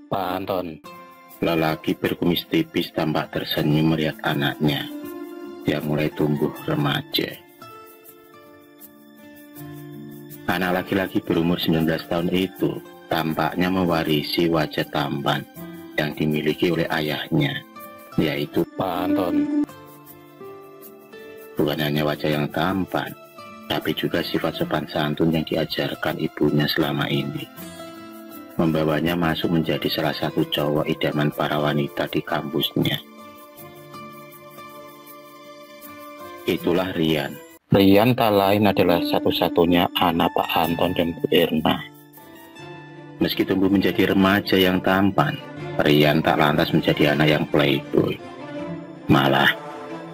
Pak Anton, lelaki berkumis tipis tampak tersenyum melihat anaknya yang mulai tumbuh remaja. Anak laki-laki berumur 19 tahun itu tampaknya mewarisi wajah tampan yang dimiliki oleh ayahnya, yaitu Pak Anton. Bukan hanya wajah yang tampan, tapi juga sifat sopan santun yang diajarkan ibunya selama ini membawanya masuk menjadi salah satu cowok idaman para wanita di kampusnya. Itulah Rian. Rian tak lain adalah satu-satunya anak Pak Anton dan Bu Erna. Meski tumbuh menjadi remaja yang tampan, Rian tak lantas menjadi anak yang playboy. Malah,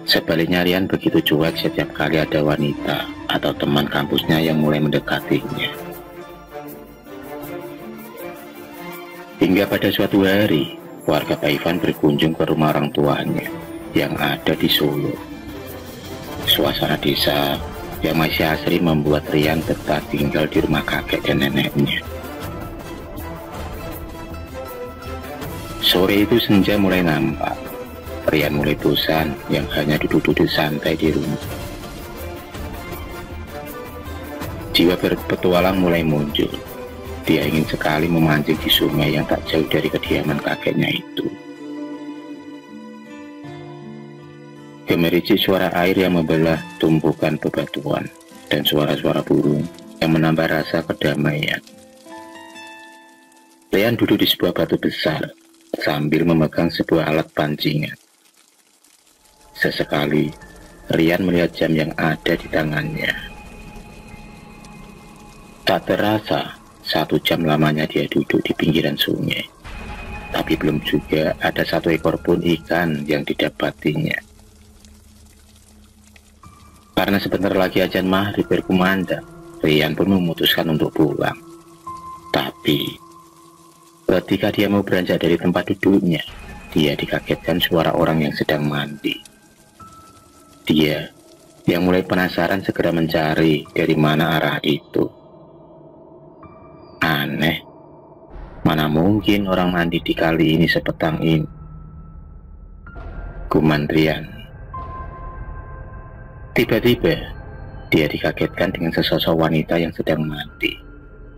sebaliknya Rian begitu cuek setiap kali ada wanita atau teman kampusnya yang mulai mendekatinya. Hingga pada suatu hari, warga Pak Ivan berkunjung ke rumah orang tuanya yang ada di Solo. Suasana desa yang masih asri membuat Rian betah tinggal di rumah kakek dan neneknya. Sore itu senja mulai nampak. Rian mulai bosan yang hanya duduk-duduk santai di rumah. Jiwa berpetualang mulai muncul. Dia ingin sekali memancing di sungai yang tak jauh dari kediaman kakeknya itu. Gemericik suara air yang membelah tumpukan bebatuan dan suara-suara burung yang menambah rasa kedamaian. Rian duduk di sebuah batu besar sambil memegang sebuah alat pancingan. Sesekali, Rian melihat jam yang ada di tangannya. Tak terasa, 1 jam lamanya dia duduk di pinggiran sungai. Tapi belum juga ada 1 ekor pun ikan yang didapatinya. Karena sebentar lagi azan maghrib berkumandang, Rian pun memutuskan untuk pulang. Tapi, ketika dia mau beranjak dari tempat duduknya, dia dikagetkan suara orang yang sedang mandi. Dia, yang mulai penasaran segera mencari dari mana arah itu. Aneh, mana mungkin orang mandi di kali ini sepetang ini? Guman Rian. Tiba-tiba, dia dikagetkan dengan sesosok wanita yang sedang mandi,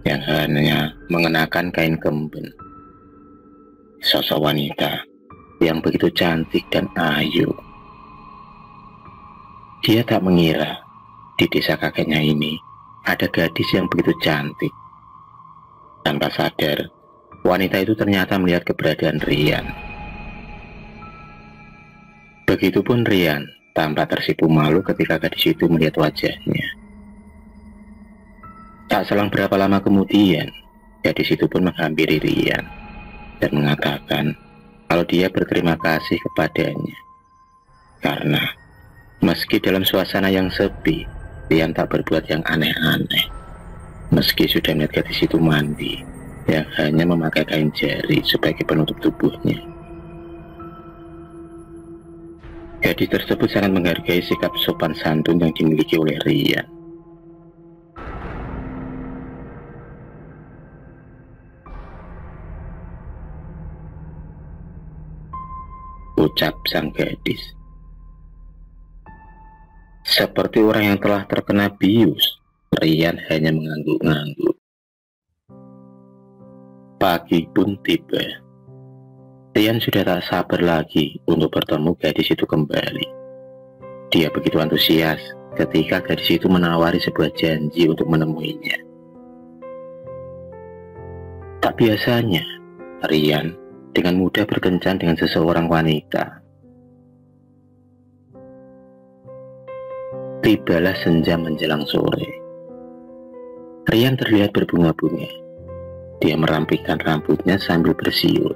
yang hanya mengenakan kain kemben. Sosok wanita yang begitu cantik dan ayu. Dia tak mengira di desa kakeknya ini ada gadis yang begitu cantik. Tanpa sadar, wanita itu ternyata melihat keberadaan Rian. Begitupun Rian tampak tersipu malu ketika gadis itu melihat wajahnya. Tak selang berapa lama kemudian, gadis itu pun menghampiri Rian dan mengatakan kalau dia berterima kasih kepadanya. Karena meski dalam suasana yang sepi, Rian tak berbuat yang aneh-aneh. Meski sudah melihat gadis itu mandi, yang hanya memakai kain jari sebagai penutup tubuhnya. Gadis tersebut sangat menghargai sikap sopan santun yang dimiliki oleh Rian. Ucap sang gadis. Seperti orang yang telah terkena bius, Rian hanya mengangguk-angguk. Pagi pun tiba. Rian sudah tak sabar lagi untuk bertemu gadis itu kembali. Dia begitu antusias ketika gadis itu menawari sebuah janji untuk menemuinya. Tak biasanya, Rian dengan mudah berkencan dengan seseorang wanita. Tibalah senja menjelang sore. Rian terlihat berbunga-bunga. Dia merampingkan rambutnya sambil bersiul.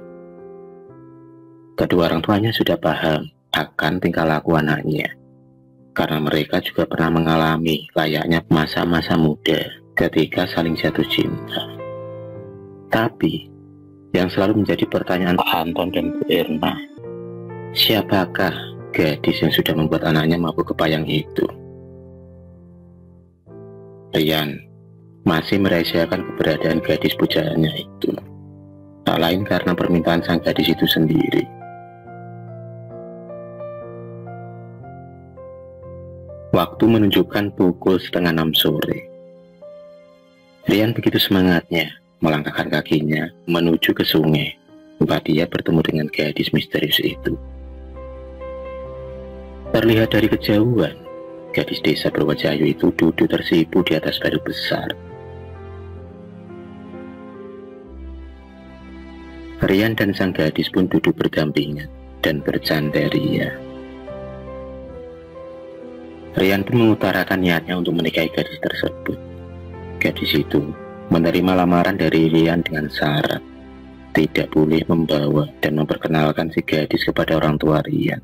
Kedua orang tuanya sudah paham akan tingkah laku anaknya, karena mereka juga pernah mengalami layaknya masa-masa muda ketika saling jatuh cinta. Tapi, yang selalu menjadi pertanyaan Pak Anton dan Bu Erna, siapakah gadis yang sudah membuat anaknya mabuk kepayang itu? Rian masih merahasiakan keberadaan gadis pujaannya itu. tak lain karena permintaan sang gadis itu sendiri. Waktu menunjukkan pukul 5:30 sore. Rian begitu semangatnya melangkahkan kakinya menuju ke sungai tempat dia bertemu dengan gadis misterius itu. Terlihat dari kejauhan, gadis desa berwajah ayu itu duduk tersipu di atas batu besar. Rian dan sang gadis pun duduk berdampingan dan bercanda ria. Rian pun mengutarakan niatnya untuk menikahi gadis tersebut. Gadis itu menerima lamaran dari Rian dengan syarat tidak boleh membawa dan memperkenalkan si gadis kepada orang tua Rian.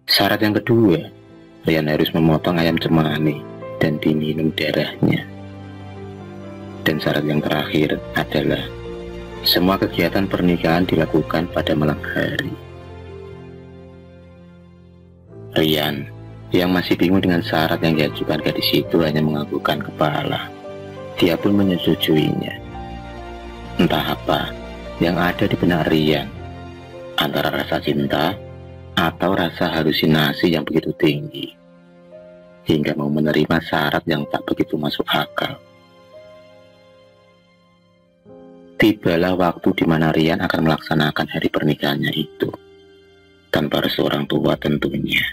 Syarat yang kedua, Rian harus memotong ayam cemani dan diminum darahnya. Dan syarat yang terakhir adalah semua kegiatan pernikahan dilakukan pada malam hari. Rian yang masih bingung dengan syarat yang diajukan gadis itu hanya menganggukkan kepala. Dia pun menyetujuinya. Entah apa yang ada di benak Rian, antara rasa cinta atau rasa halusinasi yang begitu tinggi, hingga mau menerima syarat yang tak begitu masuk akal. Tibalah waktu di mana Rian akan melaksanakan hari pernikahannya itu, tanpa restu orang tua tentunya.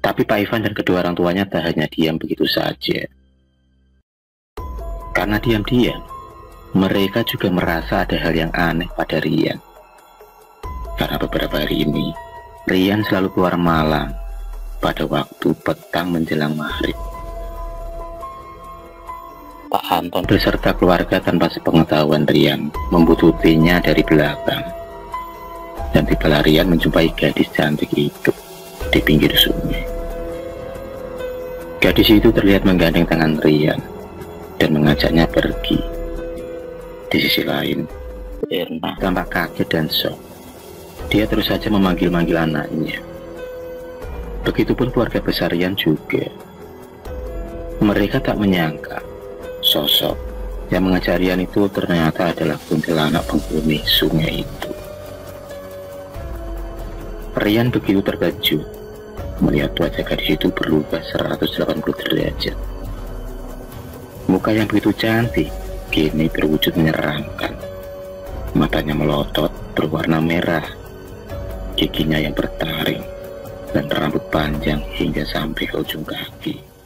Tapi Pak Ivan dan kedua orang tuanya tak hanya diam begitu saja. Karena diam-diam, mereka juga merasa ada hal yang aneh pada Rian. Karena beberapa hari ini, Rian selalu keluar malam pada waktu petang menjelang maghrib. Pak Anton beserta keluarga tanpa sepengetahuan Rian membututinya dari belakang. Dan tibalah Rian menjumpai gadis cantik itu di pinggir sungai. Gadis itu terlihat menggandeng tangan Rian dan mengajaknya pergi. Di sisi lain, Erna tampak kaget dan shock. Dia terus saja memanggil-manggil anaknya. Begitupun keluarga besar Rian juga. Mereka tak menyangka sosok yang mengajak Rian itu ternyata adalah kuntilanak penghuni sungai itu. Rian begitu terkejut melihat wajah gadis itu berubah 180 derajat. Muka yang begitu cantik kini berwujud menyeramkan. Matanya melotot berwarna merah, giginya yang bertaring, dan rambut panjang hingga sampai ke ujung kaki.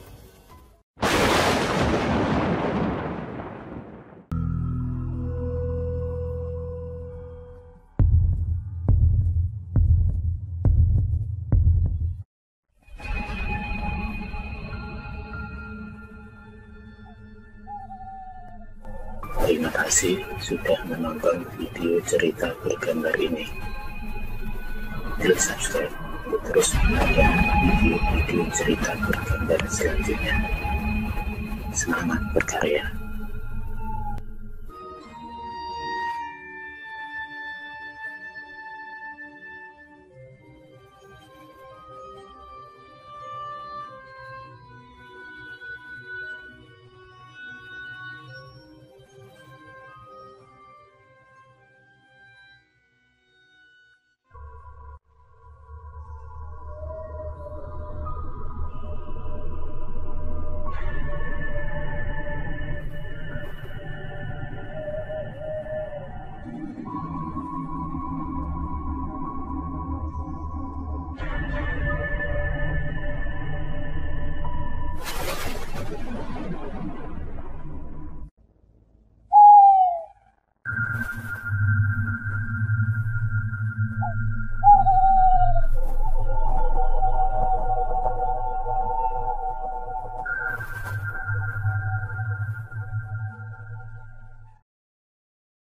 Terima kasih sudah menonton video cerita bergambar ini. Klik subscribe untuk terus menonton video-video cerita bergambar selanjutnya. Semangat berkarya.